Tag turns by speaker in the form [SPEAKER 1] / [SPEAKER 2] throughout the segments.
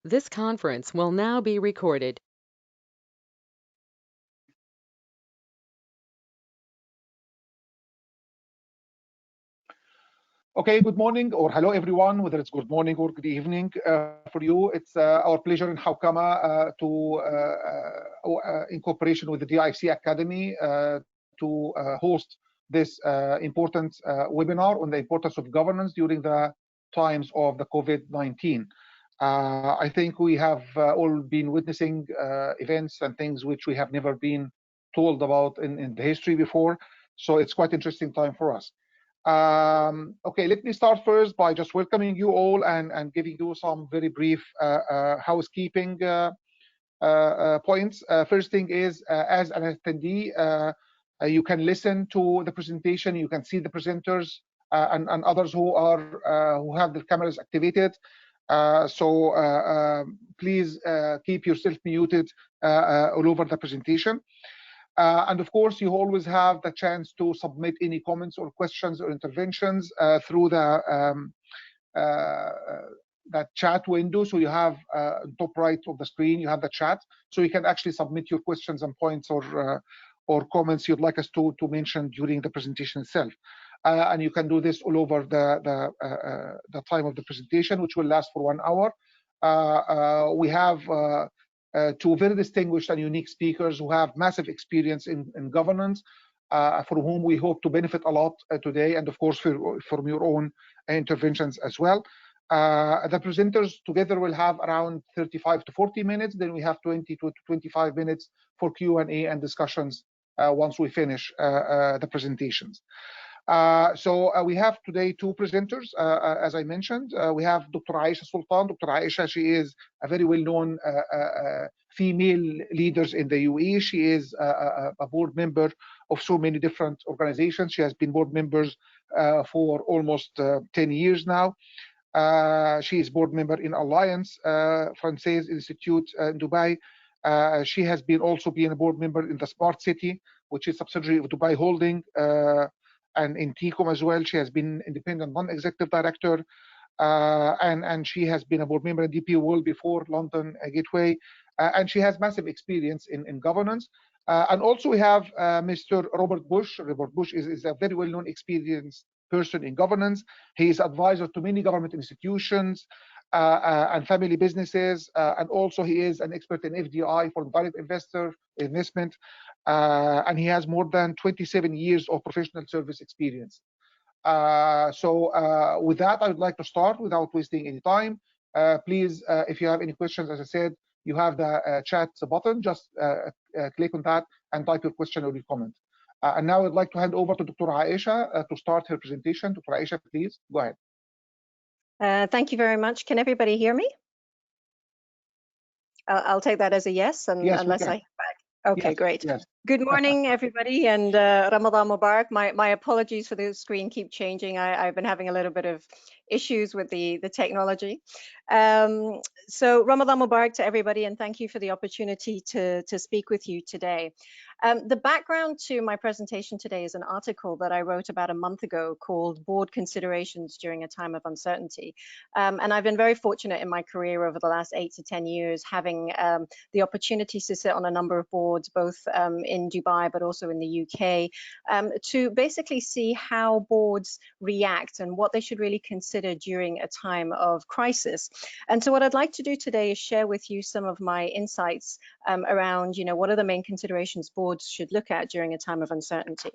[SPEAKER 1] This conference will now be recorded.
[SPEAKER 2] Okay, good morning or hello everyone, whether it's good morning or good evening for you. It's our pleasure in Hawkama in cooperation with the DIC Academy to host this important webinar on the importance of governance during the times of the COVID-19. I think we have all been witnessing events and things which we have never been told about in the history before. So it's quite interesting time for us. Okay, let me start first by just welcoming you all and giving you some very brief housekeeping points. First thing is, as an attendee, you can listen to the presentation, you can see the presenters and others who have their cameras activated. Please keep yourself muted all over the presentation. And of course, you always have the chance to submit any comments or questions or interventions through that chat window. So you have top right of the screen, you have the chat, so you can actually submit your questions and points or comments you'd like us to mention during the presentation itself. And you can do this all over the time of the presentation, which will last for 1 hour. We have two very distinguished and unique speakers who have massive experience in governance, for whom we hope to benefit a lot today, and of course from your own interventions as well. The presenters together will have around 35 to 40 minutes. Then we have 20 to 25 minutes for Q&A and discussions once we finish the presentations. We have today two presenters, as I mentioned. We have Dr. Aisha Sultan. Dr. Aisha, she is a very well-known female leader in the UAE. She is a board member of so many different organizations. She has been board members for almost 10 years now. She is board member in Alliance Française Institute in Dubai. She has also been a board member in the Smart City, which is a subsidiary of Dubai Holding, and in TCOM as well. She has been independent non-executive director, and she has been a board member in DP World before London Gateway, and she has massive experience in governance. And also we have Mr. Robert Bush. Robert Bush is a very well-known, experienced person in governance. He is advisor to many government institutions and family businesses, and also he is an expert in FDI, for direct investor investment, and he has more than 27 years of professional service experience. With that, I would like to start without wasting any time. Please, if you have any questions, as I said, you have the chat button. Just click on that and type your question or your comment. And now I'd like to hand over to Dr. Aisha to start her presentation. Dr. Aisha, please go ahead.
[SPEAKER 3] Thank you very much. Can everybody hear me? I'll take that as a yes,
[SPEAKER 2] yes,
[SPEAKER 3] unless I hear back. Okay,
[SPEAKER 2] yes,
[SPEAKER 3] great.
[SPEAKER 2] Yes.
[SPEAKER 3] Good morning, everybody, and Ramadan Mubarak. My apologies for the screen keep changing. I've been having a little bit of issues with the technology. So Ramadan Mubarak to everybody, and thank you for the opportunity to speak with you today. The background to my presentation today is an article that I wrote about a month ago called Board Considerations During a Time of Uncertainty. And I've been very fortunate in my career over the last 8 to 10 years, having the opportunity to sit on a number of boards, both in Dubai, but also in the UK, to basically see how boards react and what they should really consider during a time of crisis. And so what I'd like to do today is share with you some of my insights around, what are the main considerations boards should look at during a time of uncertainty.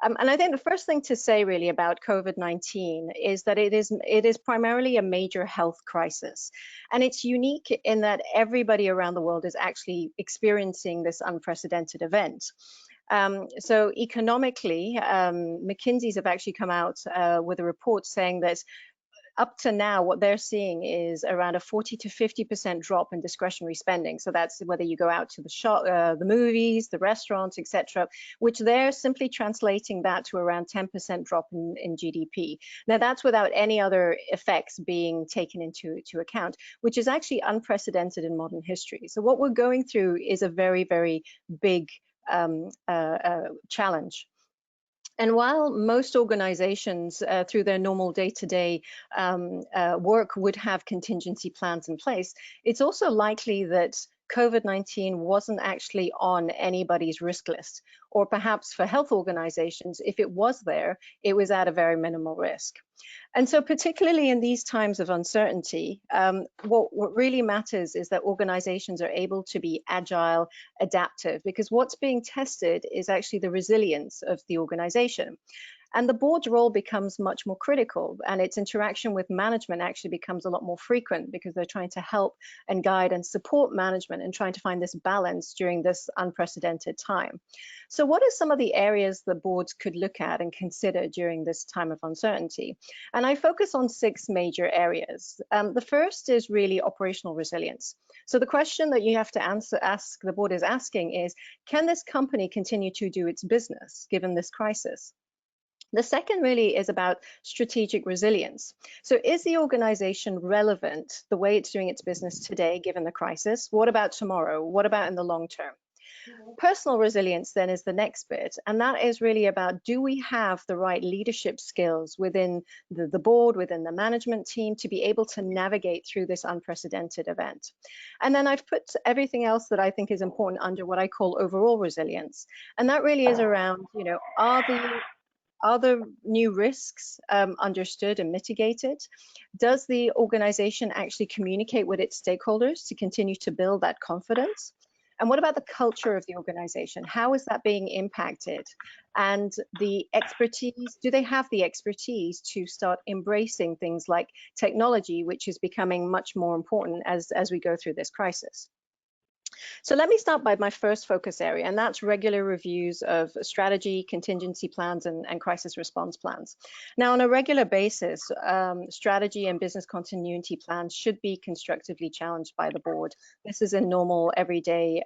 [SPEAKER 3] And I think the first thing to say really about COVID-19 is that it is primarily a major health crisis. And it's unique in that everybody around the world is actually experiencing this unprecedented event. So economically, McKinsey's have actually come out with a report saying that up to now, what they're seeing is around a 40 to 50% drop in discretionary spending. So that's whether you go out to the shop, the movies, the restaurants, etc., which they're simply translating that to around 10% drop in GDP. Now, that's without any other effects being taken into account, which is actually unprecedented in modern history. So what we're going through is a very, very big challenge. And while most organizations through their normal day-to-day work would have contingency plans in place, it's also likely that COVID-19 wasn't actually on anybody's risk list, or perhaps for health organizations, if it was there, it was at a very minimal risk. And so particularly in these times of uncertainty, what really matters is that organizations are able to be agile, adaptive, because what's being tested is actually the resilience of the organization. And the board's role becomes much more critical, and its interaction with management actually becomes a lot more frequent, because they're trying to help and guide and support management and trying to find this balance during this unprecedented time. So what are some of the areas the boards could look at and consider during this time of uncertainty? And I focus on 6 major areas. The first is really operational resilience. So the question that you have to ask the board is asking is, can this company continue to do its business given this crisis? The second really is about strategic resilience. So is the organization relevant the way it's doing its business today, given the crisis? What about tomorrow? What about in the long term? Personal resilience then is the next bit, and that is really about, do we have the right leadership skills within the board, within the management team, to be able to navigate through this unprecedented event? And then I've put everything else that I think is important under what I call overall resilience, and that really is around, are the new risks understood and mitigated? Does the organization actually communicate with its stakeholders to continue to build that confidence? And what about the culture of the organization? How is that being impacted? And the expertise, do they have the expertise to start embracing things like technology, which is becoming much more important as we go through this crisis? So let me start by my first focus area, and that's regular reviews of strategy, contingency plans, and crisis response plans. Now, on a regular basis, strategy and business continuity plans should be constructively challenged by the board. This is in normal, everyday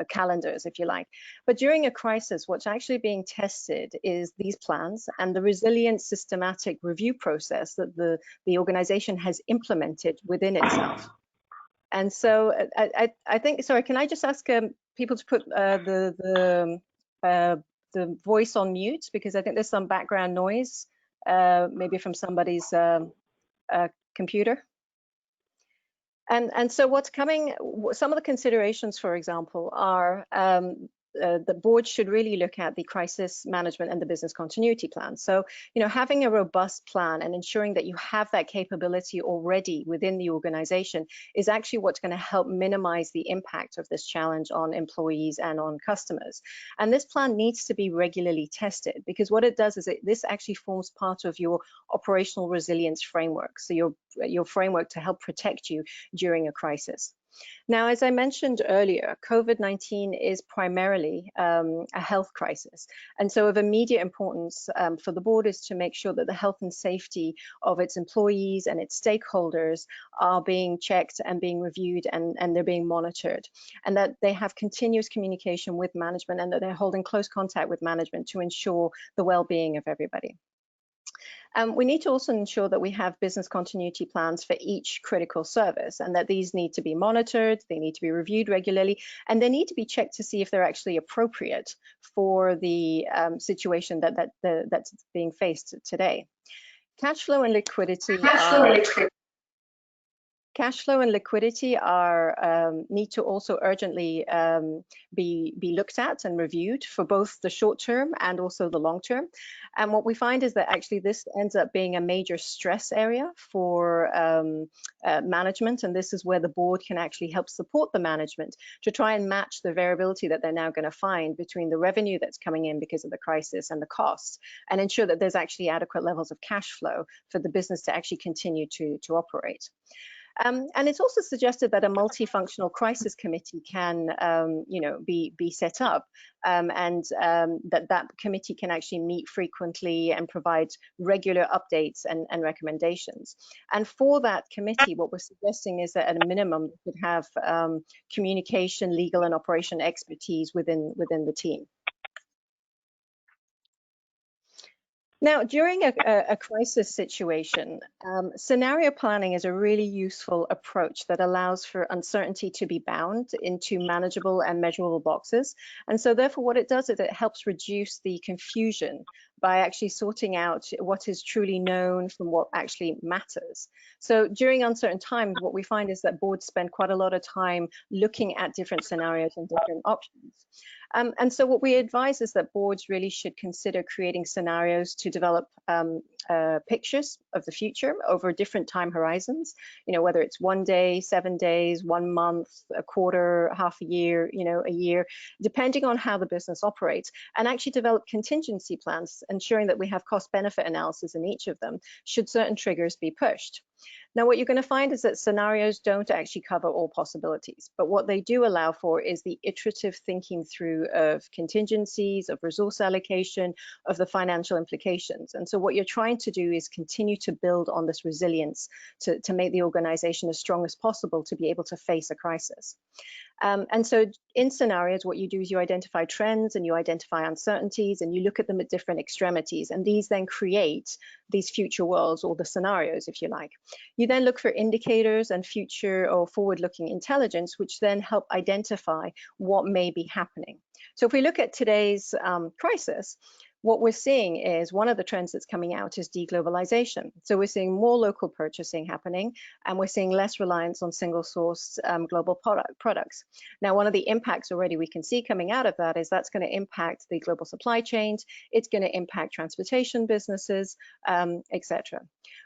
[SPEAKER 3] calendars, if you like. But during a crisis, what's actually being tested is these plans and the resilient systematic review process that the organization has implemented within itself. And so I think, sorry, can I just ask people to put the voice on mute, because I think there's some background noise, maybe from somebody's computer. And so what's coming, some of the considerations, for example, are the board should really look at the crisis management and the business continuity plan. So, having a robust plan and ensuring that you have that capability already within the organization is actually what's going to help minimize the impact of this challenge on employees and on customers. And this plan needs to be regularly tested, because what it does is this actually forms part of your operational resilience framework. So your framework to help protect you during a crisis. Now, as I mentioned earlier, COVID-19 is primarily a health crisis. And so of immediate importance for the board is to make sure that the health and safety of its employees and its stakeholders are being checked and being reviewed, and they're being monitored, and that they have continuous communication with management, and that they're holding close contact with management to ensure the well-being of everybody. We need to also ensure that we have business continuity plans for each critical service, and that these need to be monitored, they need to be reviewed regularly, and they need to be checked to see if they're actually appropriate for the situation that's being faced today. Cash flow and liquidity need to also urgently be looked at and reviewed for both the short term and also the long term. And what we find is that actually this ends up being a major stress area for management, and this is where the board can actually help support the management to try and match the variability that they're now going to find between the revenue that's coming in because of the crisis and the costs, and ensure that there's actually adequate levels of cash flow for the business to actually continue to operate. And it's also suggested that a multifunctional crisis committee can, be set up, and that committee can actually meet frequently and provide regular updates and recommendations. And for that committee, what we're suggesting is that at a minimum, it could have communication, legal, and operation expertise within the team. Now, during a crisis situation, scenario planning is a really useful approach that allows for uncertainty to be bound into manageable and measurable boxes. And so therefore what it does is it helps reduce the confusion by actually sorting out what is truly known from what actually matters. So during uncertain times, what we find is that boards spend quite a lot of time looking at different scenarios and different options. And so what we advise is that boards really should consider creating scenarios to develop pictures of the future over different time horizons, whether it's 1 day, 7 days, 1 month, a quarter, half a year, a year, depending on how the business operates, and actually develop contingency plans, ensuring that we have cost benefit analysis in each of them should certain triggers be pushed. Now, what you're going to find is that scenarios don't actually cover all possibilities, but what they do allow for is the iterative thinking through of contingencies, of resource allocation, of the financial implications. And so what you're trying to do is continue to build on this resilience to make the organization as strong as possible to be able to face a crisis. And so in scenarios, what you do is you identify trends and you identify uncertainties and you look at them at different extremities, and these then create these future worlds, or the scenarios, if you like. You then look for indicators and future or forward-looking intelligence, which then help identify what may be happening. So if we look at today's crisis, what we're seeing is one of the trends that's coming out is deglobalization. So we're seeing more local purchasing happening, and we're seeing less reliance on single source global products. Now, one of the impacts already we can see coming out of that is that's going to impact the global supply chains. It's going to impact transportation businesses, etc.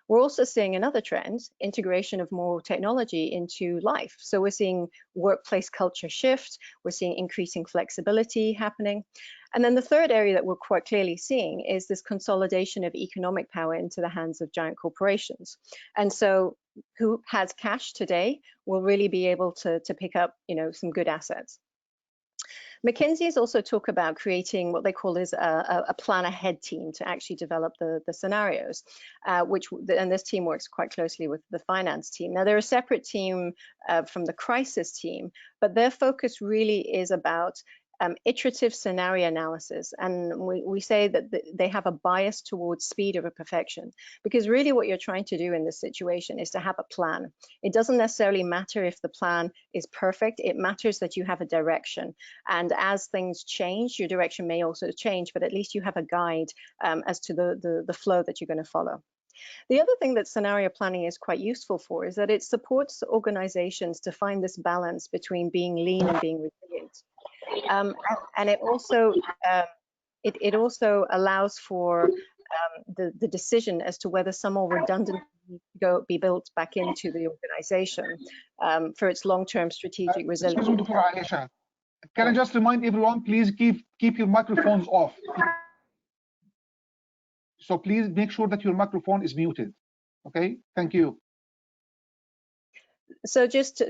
[SPEAKER 3] We're also seeing another trend, integration of more technology into life. So we're seeing workplace culture shift. We're seeing increasing flexibility happening. And then the third area that we're quite clearly seeing is this consolidation of economic power into the hands of giant corporations. And so who has cash today will really be able to pick up, some good assets. McKinsey's also talk about creating what they call is a plan ahead team to actually develop the scenarios, and this team works quite closely with the finance team. Now, they're a separate team from the crisis team, but their focus really is about iterative scenario analysis, and we say that they have a bias towards speed over perfection, because really what you're trying to do in this situation is to have a plan. It doesn't necessarily matter if the plan is perfect, it matters that you have a direction, and as things change, your direction may also change, but at least you have a guide as to the flow that you're going to follow. The other thing that scenario planning is quite useful for is that it supports organizations to find this balance between being lean and being resilient. And it also allows for the decision as to whether some more redundant be built back into the organization for its long-term strategic resilience.
[SPEAKER 2] Can I just remind everyone, please keep your microphones off. So please make sure that your microphone is muted. Okay, thank you.
[SPEAKER 3] So just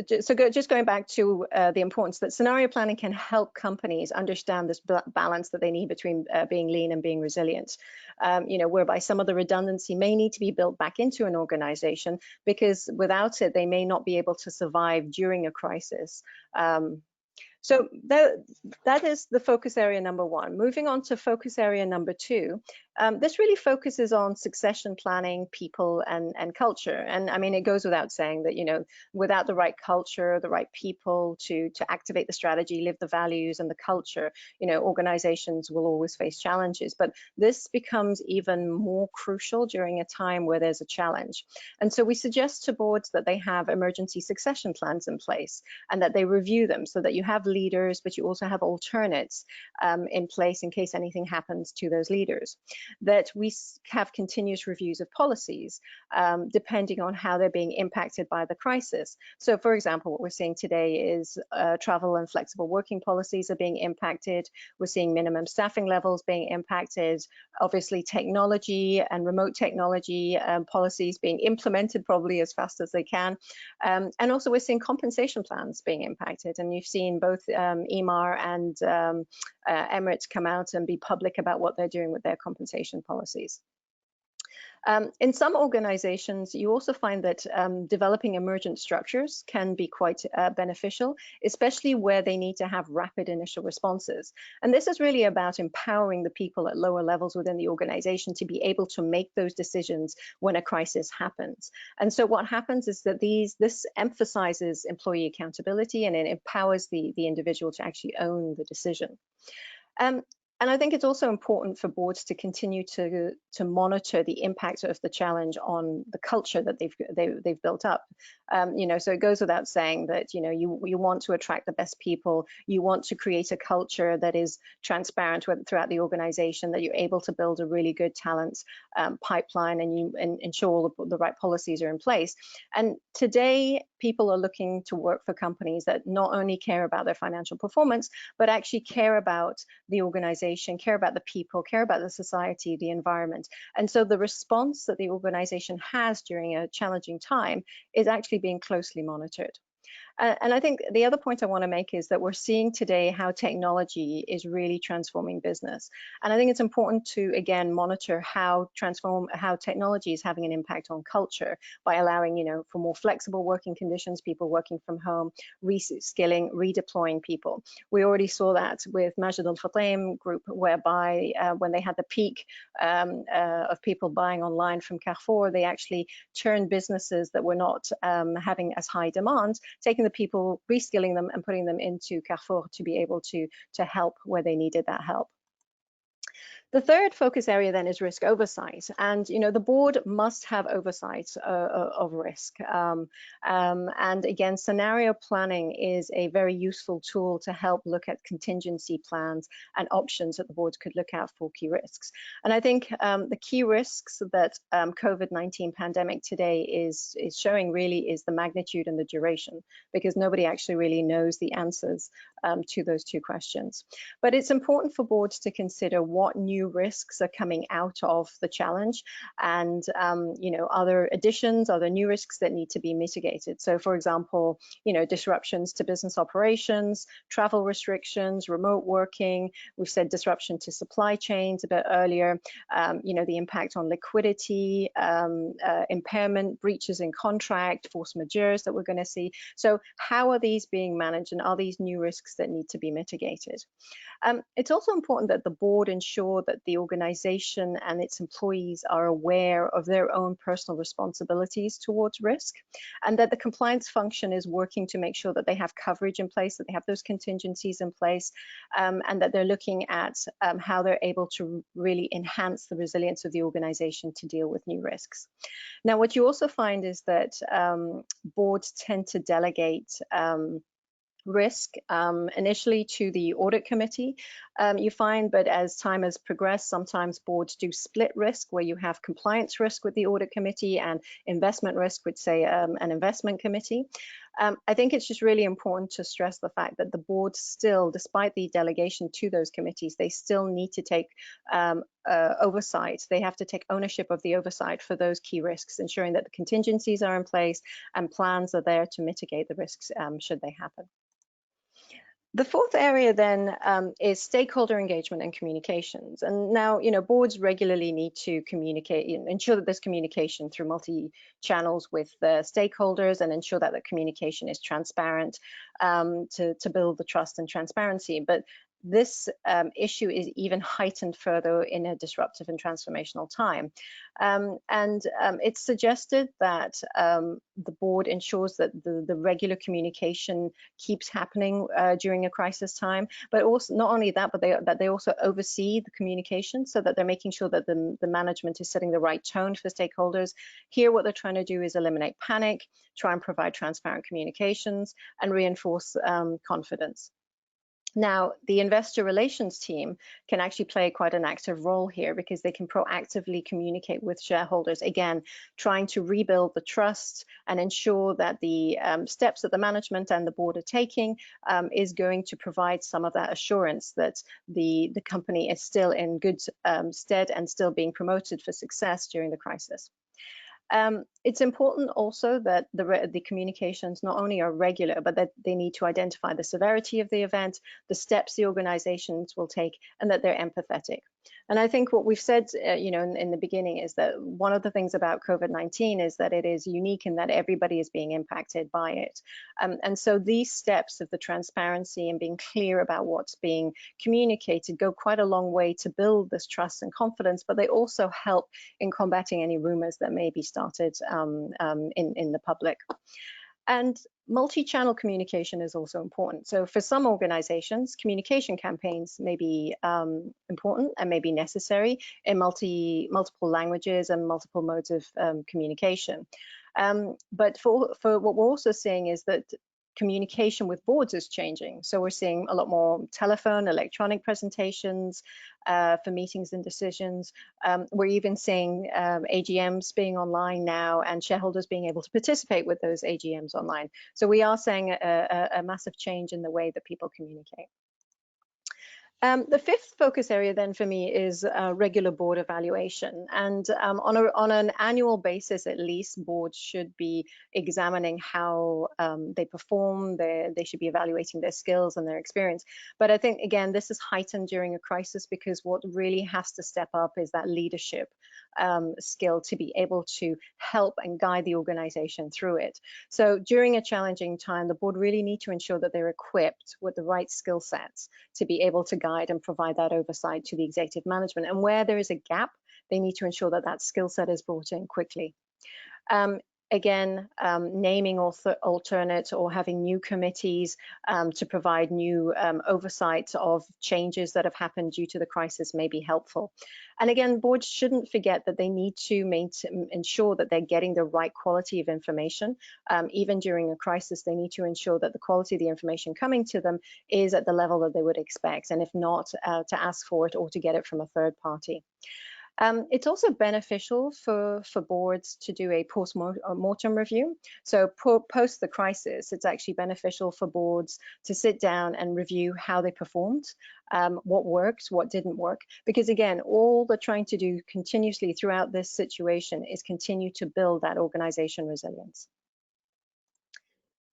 [SPEAKER 3] going back to the importance that scenario planning can help companies understand this balance that they need between being lean and being resilient, whereby some of the redundancy may need to be built back into an organization, because without it, they may not be able to survive during a crisis. So that is the focus area number one. Moving on to focus area number two, this really focuses on succession planning, people, and culture. And I mean, it goes without saying that, without the right culture, the right people to activate the strategy, live the values and the culture, organizations will always face challenges. But this becomes even more crucial during a time where there's a challenge. And so we suggest to boards that they have emergency succession plans in place and that they review them so that you have leaders, but you also have alternates in place in case anything happens to those leaders. That we have continuous reviews of policies depending on how they're being impacted by the crisis. So for example, what we're seeing today is travel and flexible working policies are being impacted. We're seeing minimum staffing levels being impacted. Obviously technology and remote technology policies being implemented probably as fast as they can. And also we're seeing compensation plans being impacted. And you've seen both EMAR and Emirates come out and be public about what they're doing with their compensation policies. In some organizations, you also find that developing emergent structures can be quite beneficial, especially where they need to have rapid initial responses. And this is really about empowering the people at lower levels within the organization to be able to make those decisions when a crisis happens. And so what happens is that this emphasizes employee accountability, and it empowers the individual to actually own the decision. And I think it's also important for boards to continue to monitor the impact of the challenge on the culture that they've built up. So it goes without saying that you want to attract the best people. You want to create a culture that is transparent throughout the organization, that you're able to build a really good talent pipeline, and ensure all the right policies are in place. And today, people are looking to work for companies that not only care about their financial performance, but actually care about the organization, care about the people, care about the society, the environment. And so the response that the organization has during a challenging time is actually being closely monitored. And I think the other point I want to make is that we're seeing today how technology is really transforming business. And I think it's important to, again, monitor how technology is having an impact on culture by allowing, for more flexible working conditions, people working from home, reskilling, redeploying people. We already saw that with Majid Al Fataim Group, whereby when they had the peak of people buying online from Carrefour, they actually turned businesses that were not having as high demand, taking the people, reskilling them and putting them into Carrefour to be able to help where they needed that help. The third focus area then is risk oversight, and the board must have oversight of risk. And again, scenario planning is a very useful tool to help look at contingency plans and options that the board could look at for key risks. And I think the key risks that COVID-19 pandemic today is showing really is the magnitude and the duration, because nobody actually really knows the answers to those two questions. But it's important for boards to consider what new risks are coming out of the challenge, and other additions, other new risks that need to be mitigated. So for example, disruptions to business operations, travel restrictions, remote working. We've said disruption to supply chains a bit earlier, the impact on liquidity, impairment, breaches in contract, force majeures that we're going to see. So how are these being managed, and are these new risks that need to be mitigated? It's also important that the board ensure that the organization and its employees are aware of their own personal responsibilities towards risk, and that the compliance function is working to make sure that they have coverage in place, that they have those contingencies in place, and that they're looking at how they're able to really enhance the resilience of the organization to deal with new risks. Now, what you also find is that boards tend to delegate risk initially to the audit committee, you find, but as time has progressed, sometimes boards do split risk, where you have compliance risk with the audit committee and investment risk with, say, an investment committee. I think it's just really important to stress the fact that the board still, despite the delegation to those committees, they still need to take oversight. They have to take ownership of the oversight for those key risks, ensuring that the contingencies are in place and plans are there to mitigate the risks should they happen. The fourth area then is stakeholder engagement and communications. And now, boards regularly need to communicate, ensure that there's communication through multi-channels with the stakeholders, and ensure that the communication is transparent to build the trust and transparency. But this issue is even heightened further in a disruptive and transformational time. It's suggested that the board ensures that the regular communication keeps happening during a crisis time, but also not only that, but that they also oversee the communication, so that they're making sure that the management is setting the right tone for stakeholders. Here, what they're trying to do is eliminate panic, try and provide transparent communications, and reinforce confidence. Now, the investor relations team can actually play quite an active role here, because they can proactively communicate with shareholders, again, trying to rebuild the trust and ensure that the steps that the management and the board are taking is going to provide some of that assurance that the company is still in good stead and still being promoted for success during the crisis. It's important also that the communications not only are regular, but that they need to identify the severity of the event, the steps the organizations will take, and that they're empathetic. And I think what we've said, in the beginning is that one of the things about COVID-19 is that it is unique in that everybody is being impacted by it. And so these steps of the transparency and being clear about what's being communicated go quite a long way to build this trust and confidence, but they also help in combating any rumors that may be started in the public. And multi-channel communication is also important. So for some organizations, communication campaigns may be important and may be necessary in multiple languages and multiple modes of communication. But for what we're also seeing is that communication with boards is changing. So we're seeing a lot more telephone, electronic presentations for meetings and decisions. We're even seeing AGMs being online now and shareholders being able to participate with those AGMs online. So we are seeing a massive change in the way that people communicate. The fifth focus area then for me is regular board evaluation. And on an annual basis, at least, boards should be examining how they perform. They should be evaluating their skills and their experience. But I think, again, this is heightened during a crisis because what really has to step up is that leadership skill to be able to help and guide the organization through it. So during a challenging time, the board really need to ensure that they're equipped with the right skill sets to be able to guide and provide that oversight to the executive management. And where there is a gap, they need to ensure that that skill set is brought in quickly. Again, naming alternate or having new committees to provide new oversight of changes that have happened due to the crisis may be helpful. And again, boards shouldn't forget that they need to ensure that they're getting the right quality of information. Even during a crisis, they need to ensure that the quality of the information coming to them is at the level that they would expect, and if not, to ask for it or to get it from a third party. It's also beneficial for boards to do a post-mortem review. So post the crisis, it's actually beneficial for boards to sit down and review how they performed, what worked, what didn't work. Because again, all they're trying to do continuously throughout this situation is continue to build that organization resilience.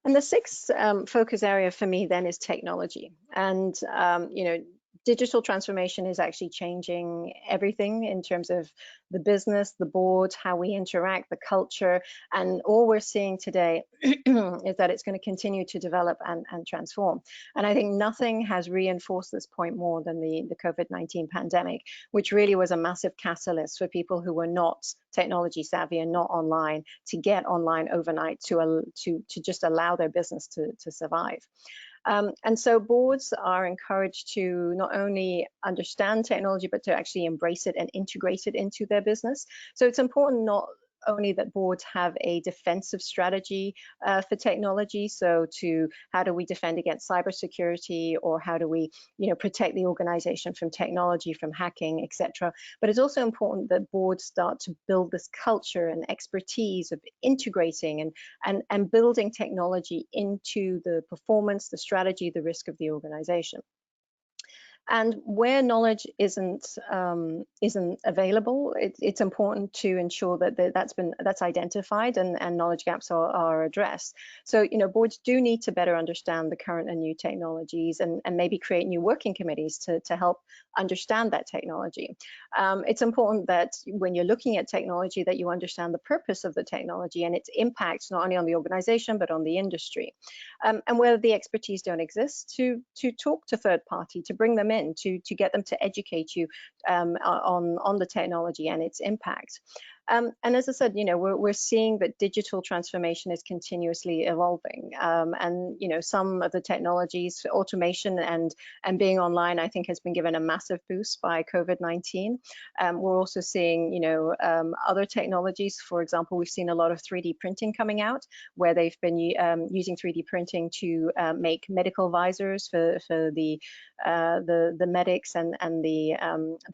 [SPEAKER 3] And the sixth focus area for me then is technology. And, digital transformation is actually changing everything in terms of the business, the board, how we interact, the culture. And all we're seeing today is that it's going to continue to develop and transform. And I think nothing has reinforced this point more than the COVID-19 pandemic, which really was a massive catalyst for people who were not technology savvy and not online to get online overnight to just allow their business to survive. And so boards are encouraged to not only understand technology, but to actually embrace it and integrate it into their business. So it's important not only that boards have a defensive strategy for technology, so to how do we defend against cybersecurity, or how do we protect the organization from technology, from hacking, etc. But it's also important that boards start to build this culture and expertise of integrating and building technology into the performance, the strategy, the risk of the organization. And where knowledge isn't available, it's important to ensure that that's identified and knowledge gaps are addressed. So boards do need to better understand the current and new technologies and maybe create new working committees to help understand that technology. It's important that when you're looking at technology that you understand the purpose of the technology and its impact not only on the organization but on the industry. And where the expertise don't exist, to talk to third party, to bring them in, to get them to educate you on the technology and its impact. And as I said, we're seeing that digital transformation is continuously evolving. And some of the technologies, automation and being online, I think has been given a massive boost by COVID-19. We're also seeing, other technologies. For example, we've seen a lot of 3D printing coming out, where they've been using 3D printing to make medical visors for the medics and the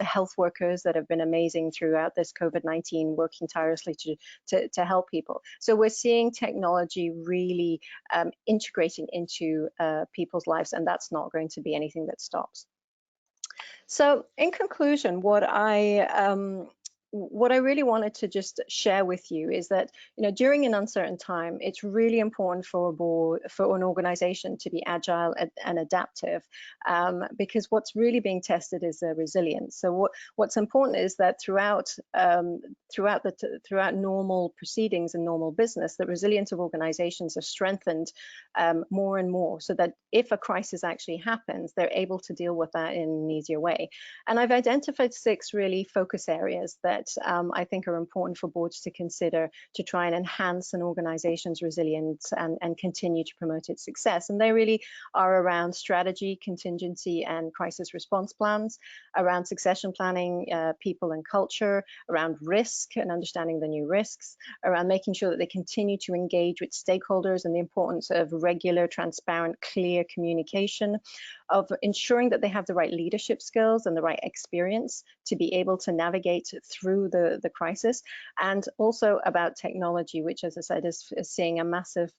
[SPEAKER 3] health workers that have been amazing throughout this COVID-19, working tirelessly to help people. So we're seeing technology really integrating into people's lives, and that's not going to be anything that stops. So in conclusion, what I what I really wanted to just share with you is that, during an uncertain time, it's really important for an organization to be agile and adaptive, because what's really being tested is their resilience. So what's important is that throughout normal proceedings and normal business, the resilience of organizations are strengthened more and more, so that if a crisis actually happens, they're able to deal with that in an easier way. And I've identified 6 really focus areas that I think are important for boards to consider to try and enhance an organization's resilience and continue to promote its success. And they really are around strategy, contingency, and crisis response plans, around succession planning, people and culture, around risk and understanding the new risks, around making sure that they continue to engage with stakeholders and the importance of regular, transparent, clear communication, of ensuring that they have the right leadership skills and the right experience to be able to navigate through the crisis, and also about technology, which, as I said, is seeing a massive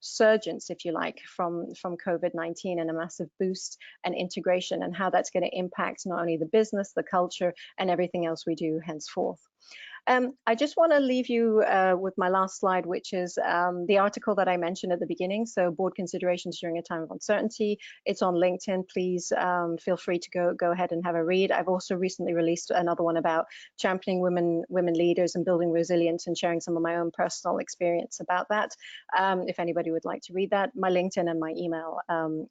[SPEAKER 3] surgence, if you like, from COVID-19, and a massive boost and integration, and how that's going to impact not only the business, the culture, and everything else we do henceforth. I just want to leave you with my last slide, which is the article that I mentioned at the beginning. So, board considerations during a time of uncertainty. It's on LinkedIn. Please feel free to go ahead and have a read. I've also recently released another one about championing women leaders and building resilience, and sharing some of my own personal experience about that. If anybody would like to read that, my LinkedIn and my email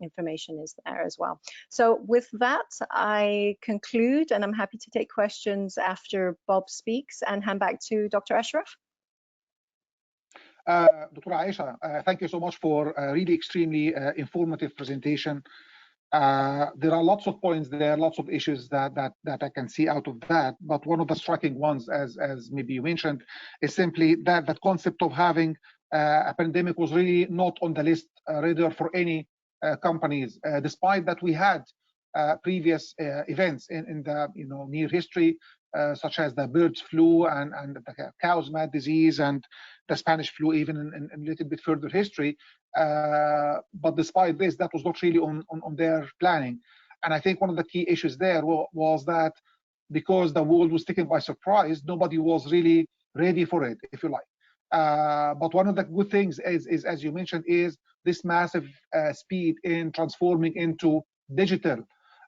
[SPEAKER 3] information is there as well. So with that, I conclude, and I'm happy to take questions after Bob speaks, and hand back to Dr. Ashraf.
[SPEAKER 2] Dr. Aisha, thank you so much for a really extremely informative presentation. There are lots of points there, lots of issues that I can see out of that. But one of the striking ones, as maybe you mentioned, is simply that the concept of having a pandemic was really not on the list radar for any companies, despite that we had previous events in the near history, such as the bird flu and the cow's mad disease and the Spanish flu, even in a little bit further history. But despite this, that was not really on their planning. And I think one of the key issues there was that because the world was taken by surprise, nobody was really ready for it, if you like. But one of the good things is, as you mentioned, is this massive speed in transforming into digital.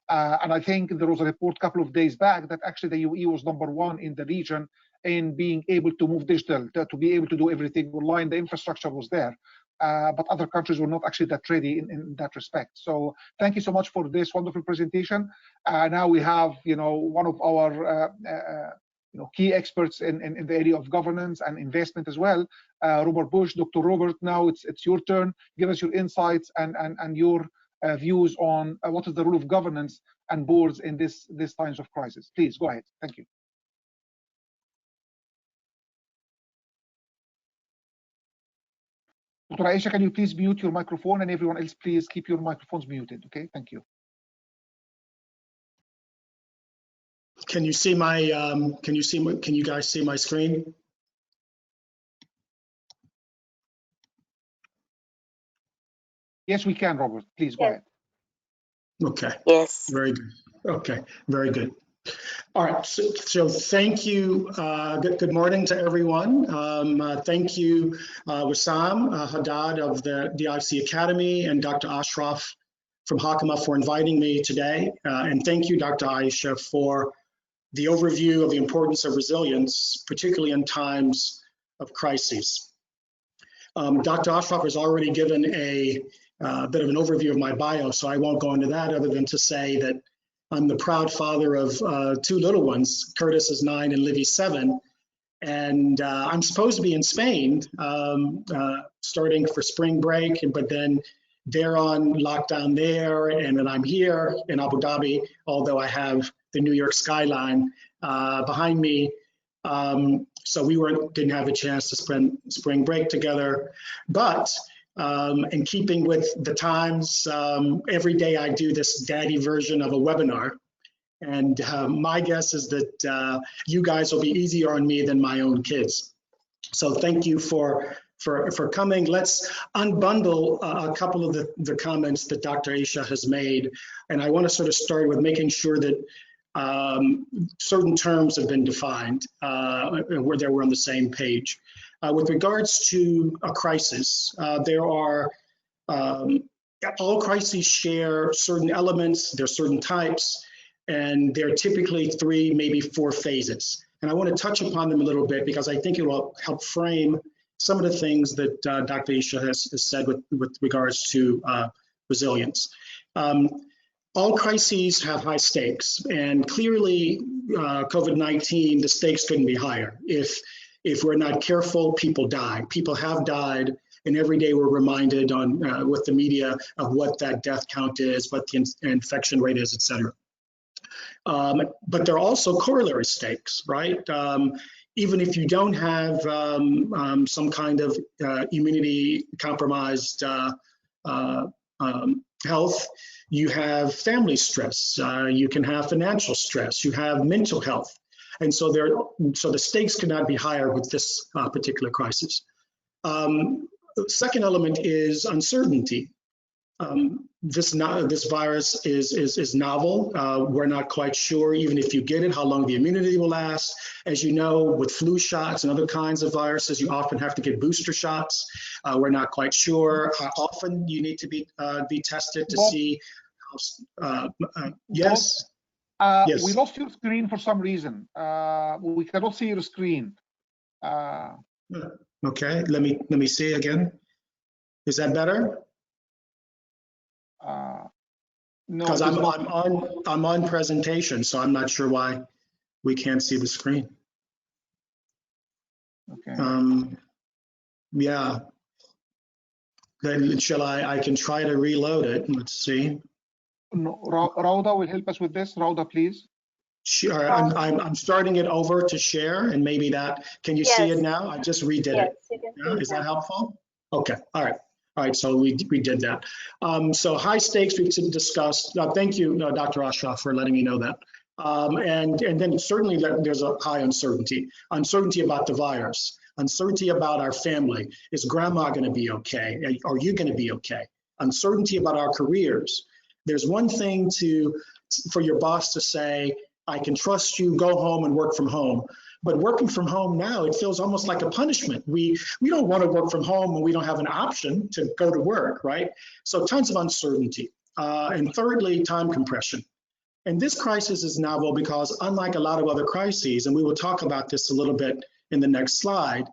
[SPEAKER 2] And I think there was a report a couple of days back that actually the UAE was #1 in the region in being able to move digital, to be able to do everything online. The infrastructure was there, but other countries were not actually that ready in that respect. So thank you so much for this wonderful presentation. Now we have one of our key experts in the area of governance and investment as well, Robert Bush. Dr. Robert, now it's your turn. Give us your insights and your views on what is the role of governance and boards in this times of crisis. Please go ahead. Thank you. Dr. Aisha, can you please mute your microphone, and everyone else, please keep your microphones muted. Okay, thank you.
[SPEAKER 4] Can you see my? Can you guys see my screen?
[SPEAKER 2] Yes, we can, Robert. Please go ahead.
[SPEAKER 4] Okay.
[SPEAKER 5] Yes.
[SPEAKER 4] Very good. Okay. Very good. All right. So thank you. Good morning to everyone. Thank you, Wissam Haddad of the DIFC Academy, and Dr. Ashraf from Hakama for inviting me today. And thank you, Dr. Aisha, for the overview of the importance of resilience, particularly in times of crises. Dr. Ashraf has already given a bit of an overview of my bio, so I won't go into that other than to say that I'm the proud father of 2 little ones. Curtis is 9 and Livy 7. And I'm supposed to be in Spain starting for spring break, but then they're on lockdown there, and then I'm here in Abu Dhabi, although I have the New York skyline behind me. So we didn't have a chance to spend spring break together. But in keeping with the times, every day I do this daddy version of a webinar. And my guess is that you guys will be easier on me than my own kids. So thank you for coming. Let's unbundle a couple of the comments that Dr. Aisha has made. And I want to sort of start with making sure that certain terms have been defined where they were on the same page. With regards to a crisis, there are all crises share certain elements, there are certain types, and there are typically 3, maybe 4 phases. And I want to touch upon them a little bit because I think it will help frame some of the things that Dr. Isha has said with regards to resilience. All crises have high stakes, and clearly COVID-19, the stakes couldn't be higher. If we're not careful, people die. People have died, and every day we're reminded on with the media of what that death count is, what the infection rate is, et cetera. But there are also corollary stakes, right? Even if you don't have some kind of immunity compromised health, you have family stress, you can have financial stress, you have mental health. And so the stakes could not be higher with this particular crisis. Second element is uncertainty. This virus is novel. We're not quite sure, even if you get it, how long the immunity will last. As you know, with flu shots and other kinds of viruses, you often have to get booster shots. We're not quite sure how often you need to be tested to see. Yes. Yes.
[SPEAKER 2] We lost your screen for some reason. We cannot see your screen.
[SPEAKER 4] Okay, let me see again. Is that better?
[SPEAKER 2] No,
[SPEAKER 4] because I'm on presentation, so I'm not sure why we can't see the screen.
[SPEAKER 2] Okay.
[SPEAKER 4] Yeah. Then shall I can try to reload it. Let's see.
[SPEAKER 2] No, Rauda will help us with this. Rauda, please.
[SPEAKER 4] Sure. I'm starting it over to share, and maybe that. Can you see it now? I just redid it. Yeah, is that helpful? Okay. All right. All right. So we did that. So high stakes we've discussed. Thank you, Dr. Ashraf, for letting me know that. And then certainly there's a high uncertainty. Uncertainty about the virus. Uncertainty about our family. Is grandma going to be okay? Are you going to be okay? Uncertainty about our careers. There's one thing for your boss to say, I can trust you, go home and work from home. But working from home now, it feels almost like a punishment. We don't want to work from home when we don't have an option to go to work, right? So tons of uncertainty. And thirdly, time compression. And this crisis is novel because unlike a lot of other crises, and we will talk about this a little bit in the next slide,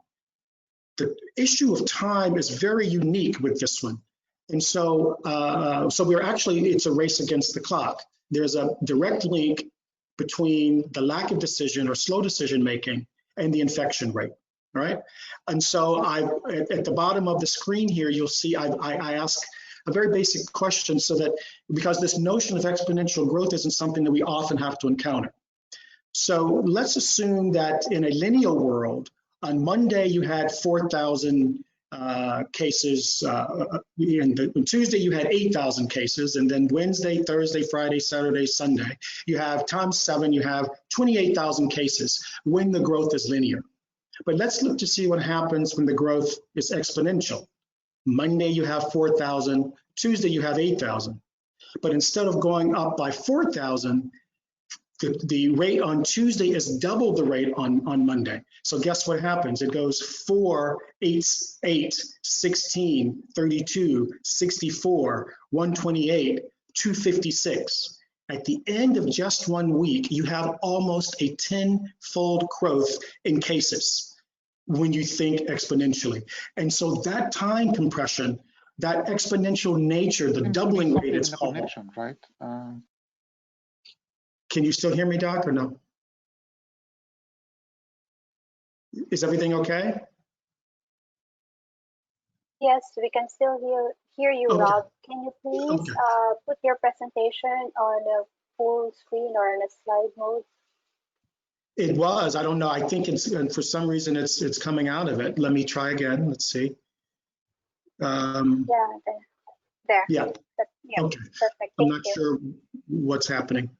[SPEAKER 4] the issue of time is very unique with this one. And so, it's a race against the clock. There's a direct link between the lack of decision or slow decision making and the infection rate, right? And so at the bottom of the screen here, you'll see I ask a very basic question because this notion of exponential growth isn't something that we often have to encounter. So let's assume that in a linear world, on Monday you had 4,000 cases, on Tuesday you had 8,000 cases, and then Wednesday, Thursday, Friday, Saturday, Sunday, you have times 7, you have 28,000 cases when the growth is linear. But let's look to see what happens when the growth is exponential. Monday you have 4,000, Tuesday you have 8,000. But instead of going up by 4,000, the rate on Tuesday is double the rate on Monday. So guess what happens? It goes 4, 8, 16, 32, 64, 128, 256. At the end of just 1 week, you have almost a 10-fold growth in cases when you think exponentially. And so that time compression, that exponential nature, the doubling rate is called.
[SPEAKER 2] Right?
[SPEAKER 4] Can you still hear me, Doc, or no? Is everything okay?
[SPEAKER 5] Yes, we can still hear you,
[SPEAKER 4] okay.
[SPEAKER 5] Rob. Can you please put your presentation on a full screen or in a slide mode?
[SPEAKER 4] It was. I don't know. I think for some reason it's coming out of it. Let me try again. Let's see.
[SPEAKER 5] Yeah, there.
[SPEAKER 4] Yeah.
[SPEAKER 5] Yeah.
[SPEAKER 4] Okay.
[SPEAKER 5] Perfect.
[SPEAKER 4] I'm not sure what's happening.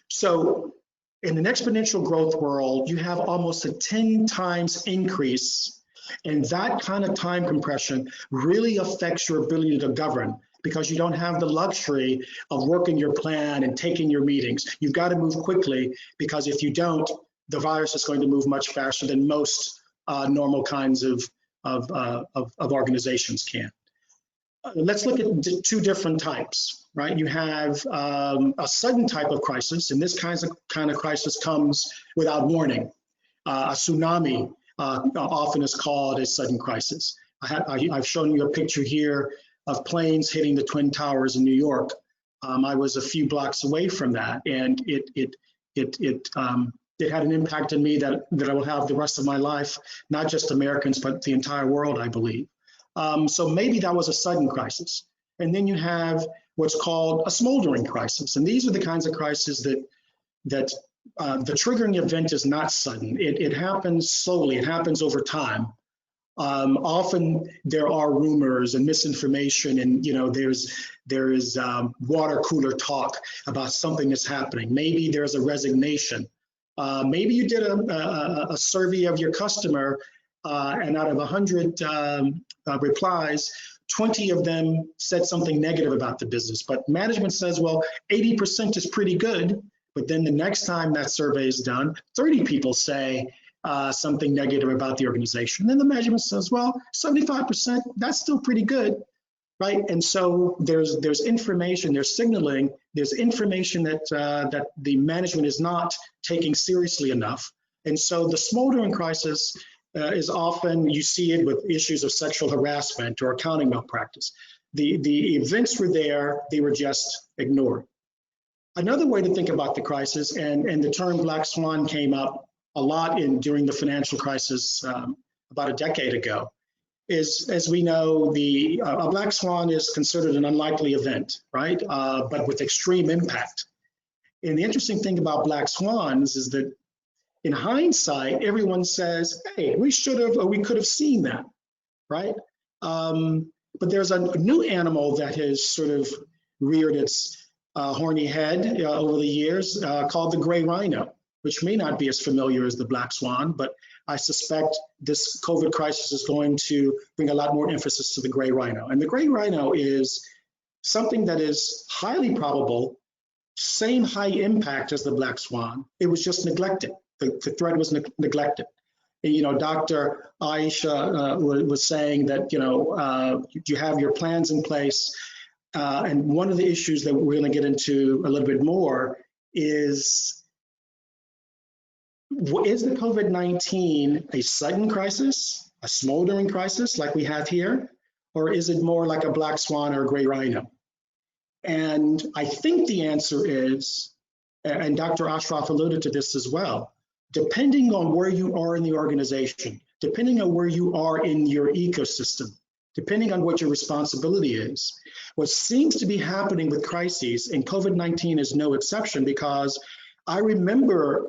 [SPEAKER 4] So in an exponential growth world, you have almost a 10 times increase, and that kind of time compression really affects your ability to govern, because you don't have the luxury of working your plan and taking your meetings. You've got to move quickly, because if you don't, the virus is going to move much faster than most normal kinds of organizations can. Let's look at two different types, right? You have a sudden type of crisis, and this kind of crisis comes without warning. A tsunami often is called a sudden crisis. I've shown you a picture here of planes hitting the Twin Towers in New York. I was a few blocks away from that, and it had an impact on me that I will have the rest of my life, not just Americans, but the entire world, I believe. So maybe that was a sudden crisis. And then you have what's called a smoldering crisis. And these are the kinds of crises that the triggering event is not sudden. It happens slowly, it happens over time. Often there are rumors and misinformation, and there is water cooler talk about something that's happening. Maybe there's a resignation. Maybe you did a survey of your customer, and out of 100 replies, 20 of them said something negative about the business. But management says, well, 80% is pretty good. But then the next time that survey is done, 30 people say something negative about the organization. And then the management says, well, 75%, that's still pretty good, right? And so there's information, there's signaling, there's information that the management is not taking seriously enough. And so the smoldering crisis is often, you see it with issues of sexual harassment or accounting malpractice. The events were there, they were just ignored. Another way to think about the crisis, and the term Black Swan came up a lot during the financial crisis about a decade ago, is, as we know, a Black Swan is considered an unlikely event, right? But with extreme impact. And the interesting thing about Black Swans is that in hindsight, everyone says, hey, we should have, or we could have seen that, right? But there's a new animal that has sort of reared its horny head over the years called the gray rhino, which may not be as familiar as the Black Swan, but I suspect this COVID crisis is going to bring a lot more emphasis to the gray rhino. And the gray rhino is something that is highly probable, same high impact as the Black Swan. It was just neglected. The threat was neglected. And, Dr. Aisha was saying that, you have your plans in place. And one of the issues that we're going to get into a little bit more is the COVID-19 a sudden crisis, a smoldering crisis like we have here, or is it more like a Black Swan or a gray rhino? And I think the answer is, and Dr. Ashraf alluded to this as well, depending on where you are in the organization, depending on where you are in your ecosystem, depending on what your responsibility is, what seems to be happening with crises, and COVID-19 is no exception, because I remember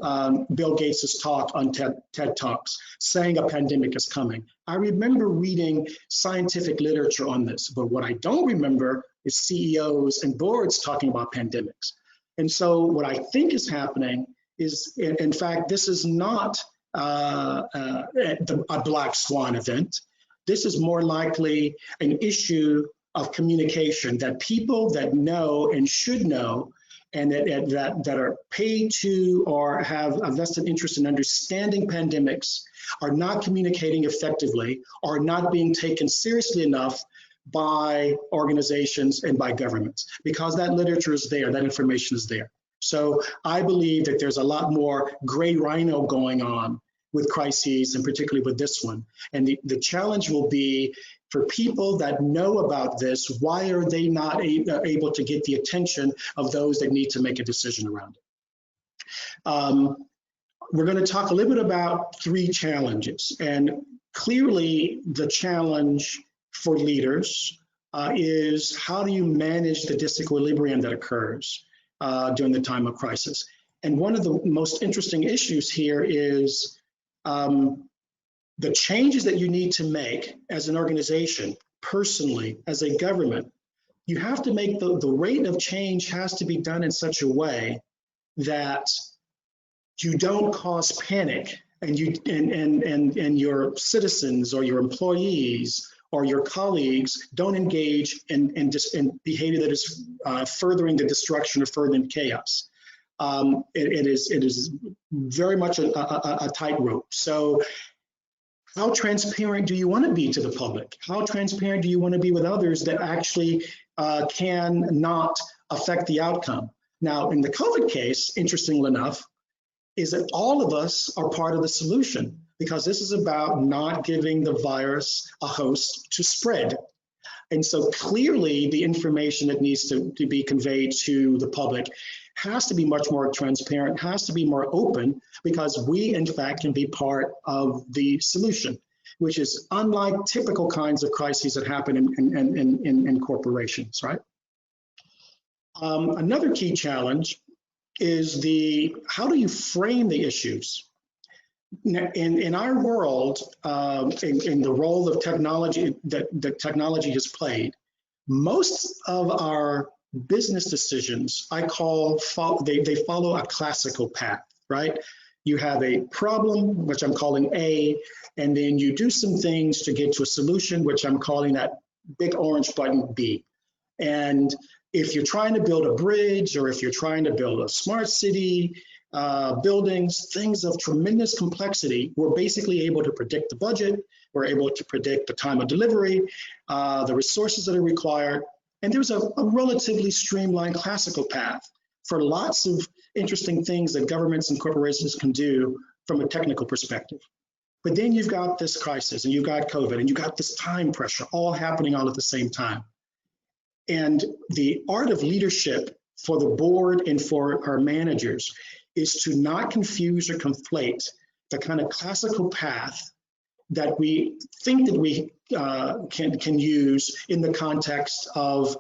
[SPEAKER 4] Bill Gates' talk on TED Talks saying a pandemic is coming. I remember reading scientific literature on this, but what I don't remember is CEOs and boards talking about pandemics. And so what I think is happening is, in fact, this is not a Black Swan event. This is more likely an issue of communication, that people that know and should know, and that are paid to or have a vested interest in understanding pandemics, are not communicating effectively, are not being taken seriously enough by organizations and by governments, because that literature is there, that information is there. So I believe that there's a lot more gray rhino going on with crises, and particularly with this one. And the challenge will be for people that know about this, why are they not able to get the attention of those that need to make a decision around it? We're going to talk a little bit about three challenges. And clearly the challenge for leaders is, how do you manage the disequilibrium that occurs during the time of crisis? And one of the most interesting issues here is the changes that you need to make as an organization, personally, as a government. You have to make the rate of change has to be done in such a way that you don't cause panic, and your citizens or your employees or your colleagues don't engage in behavior that is furthering the destruction or furthering chaos. It is very much a tightrope. So how transparent do you want to be to the public? How transparent do you want to be with others that actually can not affect the outcome? Now, in the COVID case, interestingly enough, is that all of us are part of the solution, because this is about not giving the virus a host to spread. And so clearly the information that needs to be conveyed to the public has to be much more transparent, has to be more open, because we in fact can be part of the solution, which is unlike typical kinds of crises that happen in corporations, right? Another key challenge is how do you frame the issues? In our world, in the role of technology that technology has played, most of our business decisions, they follow a classical path, right? You have a problem, which I'm calling A, and then you do some things to get to a solution, which I'm calling that big orange button B. And if you're trying to build a bridge, or if you're trying to build a smart city, buildings, things of tremendous complexity, we're basically able to predict the budget, we're able to predict the time of delivery, the resources that are required, and there's a relatively streamlined classical path for lots of interesting things that governments and corporations can do from a technical perspective. But then you've got this crisis, and you've got COVID, and you've got this time pressure all happening all at the same time. And the art of leadership for the board and for our managers is to not confuse or conflate the kind of classical path that we think that we can use in the context of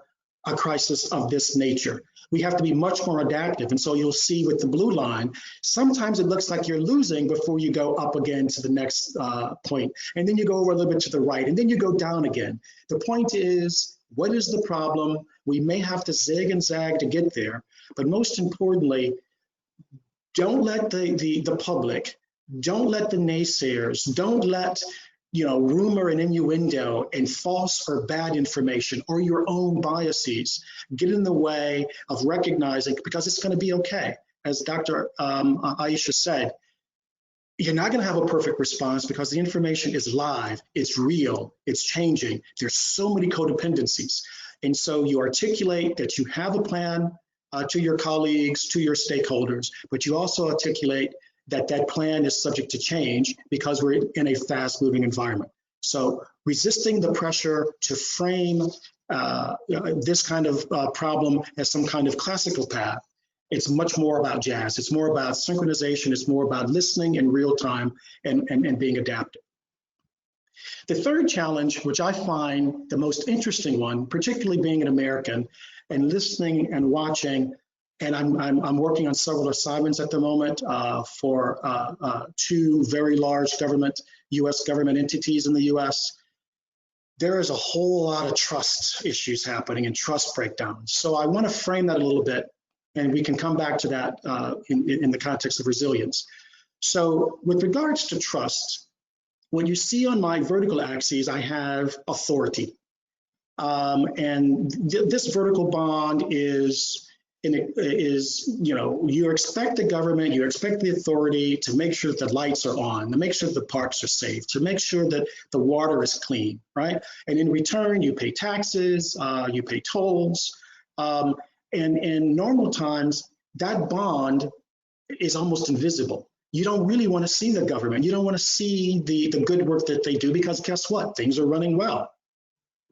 [SPEAKER 4] a crisis of this nature. We have to be much more adaptive. And so you'll see with the blue line, sometimes it looks like you're losing before you go up again to the next point. And then you go over a little bit to the right, and then you go down again. The point is, what is the problem? We may have to zig and zag to get there, but most importantly, don't let the public, don't let the naysayers, don't let rumor and innuendo and false or bad information or your own biases get in the way of recognizing, because it's going to be okay. As Dr. Aisha said, you're not going to have a perfect response because the information is live, it's real, it's changing. There's so many codependencies. And so you articulate that you have a plan to your colleagues, to your stakeholders, but you also articulate that that plan is subject to change because we're in a fast-moving environment. So resisting the pressure to frame this kind of problem as some kind of classical path, it's much more about jazz. It's more about synchronization. It's more about listening in real time and being adaptive. The third challenge, which I find the most interesting one, particularly being an American and listening and watching, and I'm working on several assignments at the moment for two very large U.S. government entities in the U.S. There is a whole lot of trust issues happening and trust breakdowns. So I want to frame that a little bit, and we can come back to that in the context of resilience. So with regards to trust, when you see on my vertical axes, I have authority. And this vertical bond is, you expect the government, you expect the authority to make sure that the lights are on, to make sure that the parks are safe, to make sure that the water is clean, right? And in return, you pay taxes, you pay tolls. And in normal times, that bond is almost invisible. You don't really want to see the government. You don't want to see the good work that they do, because guess what? Things are running well.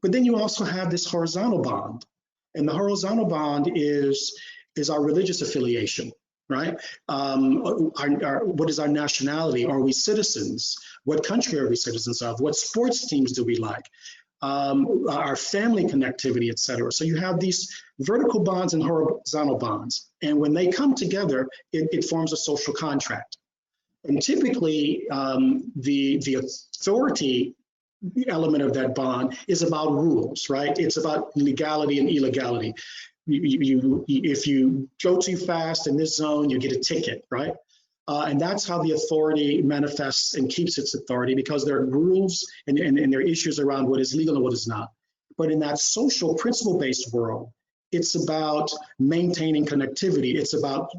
[SPEAKER 4] But then you also have this horizontal bond. And the horizontal bond is our religious affiliation, right? What is our nationality? Are we citizens? What country are we citizens of? What sports teams do we like? Our family connectivity, et cetera. So you have these vertical bonds and horizontal bonds. And when they come together, it forms a social contract. And typically, the authority element of that bond is about rules, right? It's about legality and illegality. If you go too fast in this zone, you get a ticket, right? And that's how the authority manifests and keeps its authority, because there are rules and there are issues around what is legal and what is not. But in that social principle-based world, it's about maintaining connectivity. It's about